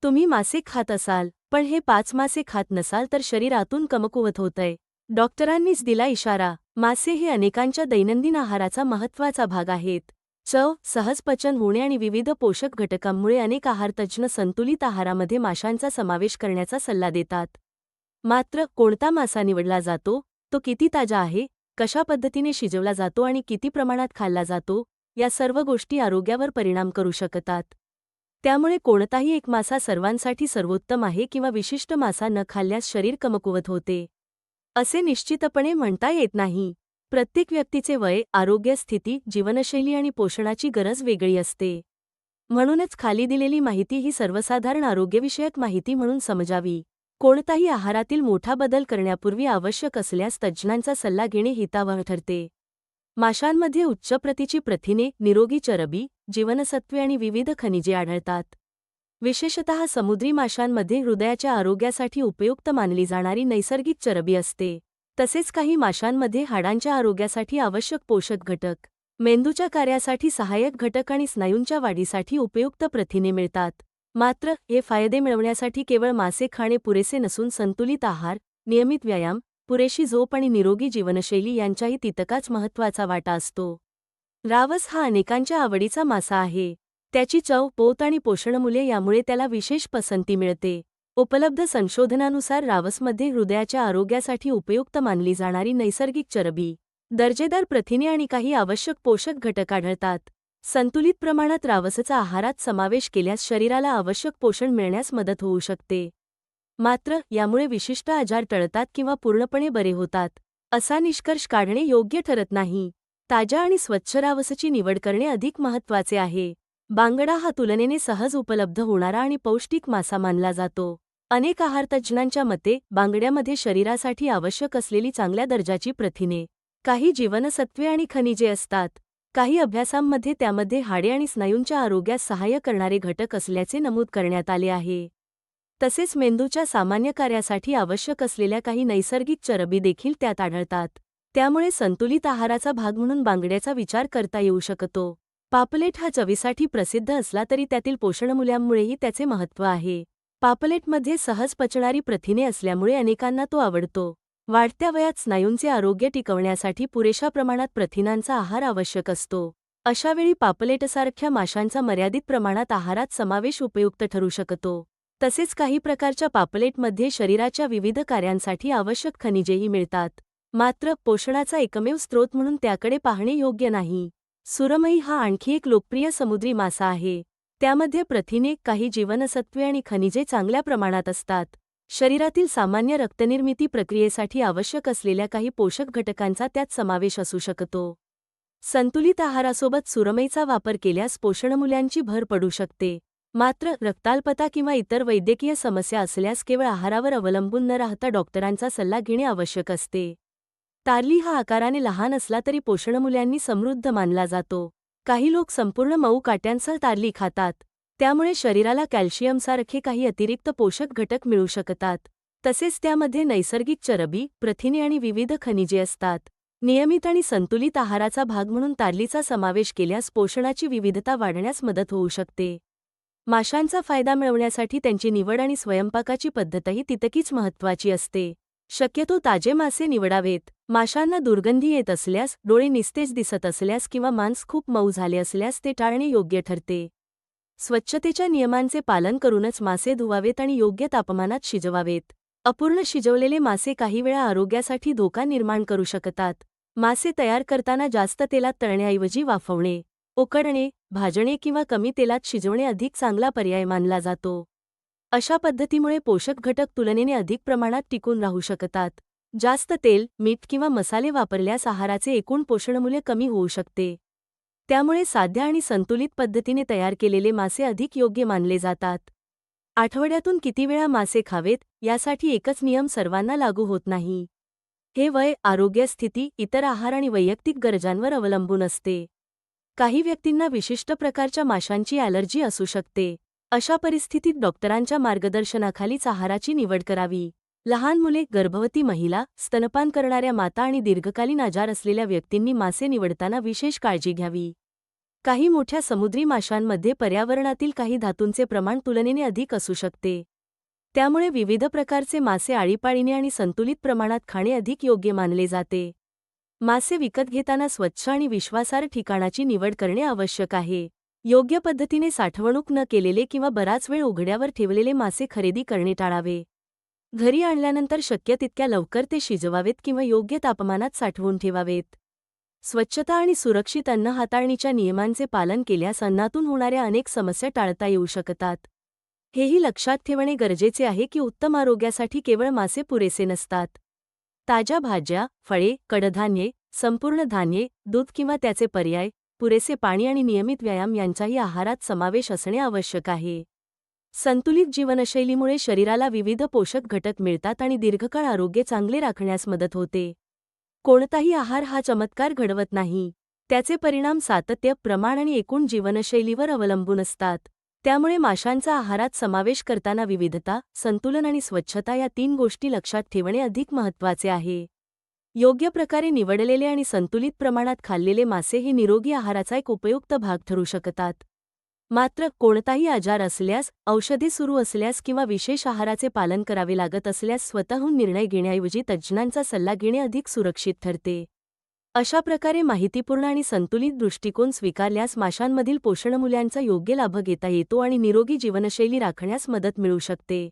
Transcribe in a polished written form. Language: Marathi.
तुम्ही मासे खात असाल, पण हे 5 मासे खात नसाल तर शरीर आतून कमकुवत होतंय. डॉक्टरांनीच दिला इशारा. मासे हे अनेकांच्या दैनंदिन आहाराचा महत्त्वाचा भाग आहेत. चव, सहज पचन होणे आणि विविध पोषक घटकांमुळे अनेक आहारतज्ज्ञ संतुलित आहारामध्ये माशांचा समावेश करण्याचा सल्ला देतात. मात्र कोणता मासा निवडला जातो, तो किती ताजा आहे, कशा पद्धतीने शिजवला जातो आणि किती प्रमाणात खाल्ला जातो, या सर्व गोष्टी आरोग्यावर परिणाम करू शकतात. त्यामुळे कोणताही एक मासा सर्वांसाठी सर्वोत्तम आहे किंवा विशिष्ट मासा न खाल्ल्यास शरीर कमकुवत होते, असे निश्चितपणे म्हणता येत नाही. प्रत्येक व्यक्तीचे वय, आरोग्य स्थिती, जीवनशैली आणि पोषणाची गरज वेगळी असते. म्हणूनच खाली दिलेली माहिती ही सर्वसाधारण आरोग्यविषयक माहिती म्हणून समजावी. कोणताही आहारातील मोठा बदल करण्यापूर्वी आवश्यक असल्यास तज्ज्ञांचा सल्ला घेणे हितावह ठरते. माशांमध्ये उच्च प्रतीची प्रथिने, निरोगी चरबी, जीवनसत्त्वे आणि विविध खनिजे आढळतात. विशेषतः समुद्री माशांमध्ये हृदयाच्या आरोग्यासाठी उपयुक्त मानली जाणारी नैसर्गिक चरबी असते. तसेच काही माशांमध्ये हाडांच्या आरोग्यासाठी आवश्यक पोषक घटक, मेंदूच्या कार्यासाठी सहाय्यक घटक आणि स्नायूंच्या वाढीसाठी उपयुक्त प्रथिने मिळतात. मात्र हे फायदे मिळवण्यासाठी केवळ मासे खाणे पुरेसे नसून संतुलित आहार, नियमित व्यायाम, पुरेशी झोप आणि निरोगी जीवनशैली यांचाही तितकाच महत्त्वाचा वाटा असतो. रावस हा अनेकांच्या आवडीचा मासा आहे. त्याची चव, पोत आणि पोषणमूल्य यामुळे त्याला विशेष पसंती मिळते. उपलब्ध संशोधनानुसार रावसमध्ये हृदयाच्या आरोग्यासाठी उपयुक्त मानली जाणारी नैसर्गिक चरबी, दर्जेदार प्रथिने आणि काही आवश्यक पोषक घटक आढळतात. संतुलित प्रमाणात रावसचा आहारात समावेश केल्यास शरीराला आवश्यक पोषण मिळण्यास मदत होऊ शकते. मात्र यामुळे विशिष्ट आजार टळतात किंवा पूर्णपणे बरे होतात, असा निष्कर्ष काढणे योग्य ठरत नाही. ताज्या आणि स्वच्छ रावसची निवड करणे अधिक महत्त्वाचे आहे. बांगडा हा तुलनेने सहज उपलब्ध होणारा आणि पौष्टिक मासा मानला जातो. अनेक आहारतज्ज्ञांच्या मते बांगड्यामध्ये शरीरासाठी आवश्यक असलेली चांगल्या दर्जाची प्रथिने, काही जीवनसत्त्वे आणि खनिजे असतात. काही अभ्यासांमध्ये त्यामध्ये हाडे आणि स्नायूंच्या आरोग्यास सहाय्य करणारे घटक असल्याचे नमूद करण्यात आले आहे. तसेच मेंदूच्या सामान्य कार्यासाठी आवश्यक असलेल्या काही नैसर्गिक चरबी देखील त्यात आढळतात. त्यामुळे संतुलित आहाराचा भाग म्हणून बांगड्याचा विचार करता येऊ शकतो. पापलेट हा चवीसाठी प्रसिद्ध असला तरी त्यातील पोषणमूल्यांमुळेही त्याचे महत्त्व आहे. पापलेटमध्ये सहज पचणारी प्रथिने असल्यामुळे अनेकांना तो आवडतो. वाढत्या वयात स्नायूंचे आरोग्य टिकवण्यासाठी पुरेशा प्रमाणात प्रथिनांचा आहार आवश्यक असतो. अशावेळी पापलेटसारख्या माशांचा मर्यादित प्रमाणात आहारात समावेश उपयुक्त ठरू शकतो. तसेच काही प्रकारच्या पापलेटमध्ये शरीराच्या विविध कार्यांसाठी आवश्यक खनिजेही मिळतात. मात्र पोषणाचा एकमेव स्रोत म्हणून त्याकडे पाहणे योग्य नाही. सुरमई हा आणखी एक लोकप्रिय समुद्री मासा आहे. त्यामध्ये प्रथिने, काही जीवनसत्त्वे आणि खनिजे चांगल्या प्रमाणात असतात. शरीरातील सामान्य रक्तनिर्मिती प्रक्रियेसाठी आवश्यक असलेल्या काही पोषक घटकांचा त्यात समावेश असू शकतो. संतुलित आहारासोबत सुरमईचा वापर केल्यास पोषणमूल्यांची भर पडू शकते. मात्र रक्ताल्पता किंवा इतर वैद्यकीय समस्या असल्यास केवळ आहारावर अवलंबून न राहता डॉक्टरांचा सल्ला घेणे आवश्यक असते. तारली हा आकाराने लहान असला तरी पोषणमूल्यांनी समृद्ध मानला जातो. काही लोक संपूर्ण मऊ काट्यांसह तारली खातात. त्यामुळे शरीराला कॅल्शियमसारखे काही अतिरिक्त पोषक घटक मिळू शकतात. तसेच त्यामध्ये नैसर्गिक चरबी, प्रथिने आणि विविध खनिजे असतात. नियमित आणि संतुलित आहाराचा भाग म्हणून तारलीचा समावेश केल्यास पोषणाची विविधता वाढण्यास मदत होऊ शकते. माशांचा फायदा मिळवण्यासाठी त्यांची निवड आणि स्वयंपाकाची पद्धतही तितकीच महत्त्वाची असते. शक्यतो ताजे मासे निवडावेत. माशांना दुर्गंधी येत असल्यास, डोळे निस्तेज दिसत असल्यास किंवा मांस खूप मऊ झाले असल्यास ते टाळणे योग्य ठरते. स्वच्छतेच्या नियमांचे पालन करूनच मासे धुवावेत आणि योग्य तापमानात शिजवावेत. अपूर्ण शिजवलेले मासे काही वेळा आरोग्यासाठी धोका निर्माण करू शकतात. मासे तयार करताना जास्त तेलात तळण्याऐवजी वाफवणे, उकडणे, भाजणे किंवा कमी तेलात शिजवणे अधिक चांगला पर्याय मानला जातो. अशा पद्धतीमुळे पोषक घटक तुलनेने अधिक प्रमाणात टिकून राहू शकतात. जास्त तेल, मीठ किंवा मसाले वापरल्यास आहाराचे एकूण पोषणमूल्य कमी होऊ शकते. त्यामुळे साध्या आणि संतुलित पद्धतीने तयार केलेले मासे अधिक योग्य मानले जातात. आठवड्यातून किती वेळा मासे खावेत, यासाठी एकच नियम सर्वांना लागू होत नाही. हे वय, आरोग्य स्थिती, इतर आहार आणि वैयक्तिक गरजांवर अवलंबून असते. काही व्यक्तींना विशिष्ट प्रकारच्या माशांची ॲलर्जी असू शकते. अशा परिस्थितीत डॉक्टरांच्या मार्गदर्शनाखालीच आहाराची निवड करावी. लहान मुले, गर्भवती महिला, स्तनपान करणाऱ्या माता आणि दीर्घकालीन आजार असलेल्या व्यक्तींनी मासे निवडताना विशेष काळजी घ्यावी. काही मोठ्या समुद्री माशांमध्ये पर्यावरणातील काही धातूंचे प्रमाण तुलनेने अधिक असू शकते. त्यामुळे विविध प्रकारचे मासे आळीपाळीने आणि संतुलित प्रमाणात खाणे अधिक योग्य मानले जाते. मासे विकत घेताना स्वच्छ आणि विश्वासार्ह ठिकाणाची निवड करणे आवश्यक आहे. योग्य पद्धतीने साठवणूक न केलेले किंवा बराच वेळ उघड्यावर ठेवलेले मासे खरेदी करणे टाळावे. घरी आणल्यानंतर शक्य तितक्या लवकर ते शिजवावेत किंवा योग्य तापमानात साठवून ठेवावेत. स्वच्छता आणि सुरक्षित अन्न हाताळणीच्या नियमांचे पालन केल्यास अन्नातून होणाऱ्या अनेक समस्या टाळता येऊ शकतात. हेही लक्षात ठेवणे गरजेचे आहे की उत्तम आरोग्यासाठी केवळ मासे पुरेसे नसतात. ताज्या भाज्या, फळे, कडधान्ये, संपूर्ण धान्ये, दूध किंवा त्याचे पर्याय, पुरेसे पाणी आणि नियमित व्यायाम यांचाही आहारात समावेश असणे आवश्यक आहे. संतुलित जीवनशैलीमुळे शरीराला विविध पोषक घटक मिळतात आणि दीर्घकाळ आरोग्य चांगले राखण्यास मदत होते. कोणताही आहार हा चमत्कार घडवत नाही. त्याचे परिणाम सातत्य, प्रमाण आणि एकूण जीवनशैलीवर अवलंबून असतात. त्यामुळे माशांचा आहारात समावेश करताना विविधता, संतुलन आणि स्वच्छता या 3 गोष्टी लक्षात ठेवणे अधिक महत्त्वाचे आहे. योग्य प्रकारे निवडलेले आणि संतुलित प्रमाणात खाल्लेले मासे हे निरोगी आहाराचा एक उपयुक्त भाग ठरू शकतात. मात्र कोणताही आजार असल्यास, औषधे सुरू असल्यास किंवा विशेष आहाराचे पालन करावे लागत असल्यास स्वतःहून निर्णय घेण्याऐवजी तज्ज्ञांचा सल्ला घेणे अधिक सुरक्षित ठरते. अशा प्रकारे माहितीपूर्ण आणि संतुलित दृष्टिकोन स्वीकारल्यास माशांमधील पोषणमूल्यांचा योग्य लाभ घेता येतो आणि निरोगी जीवनशैली राखण्यास मदत मिळू शकते.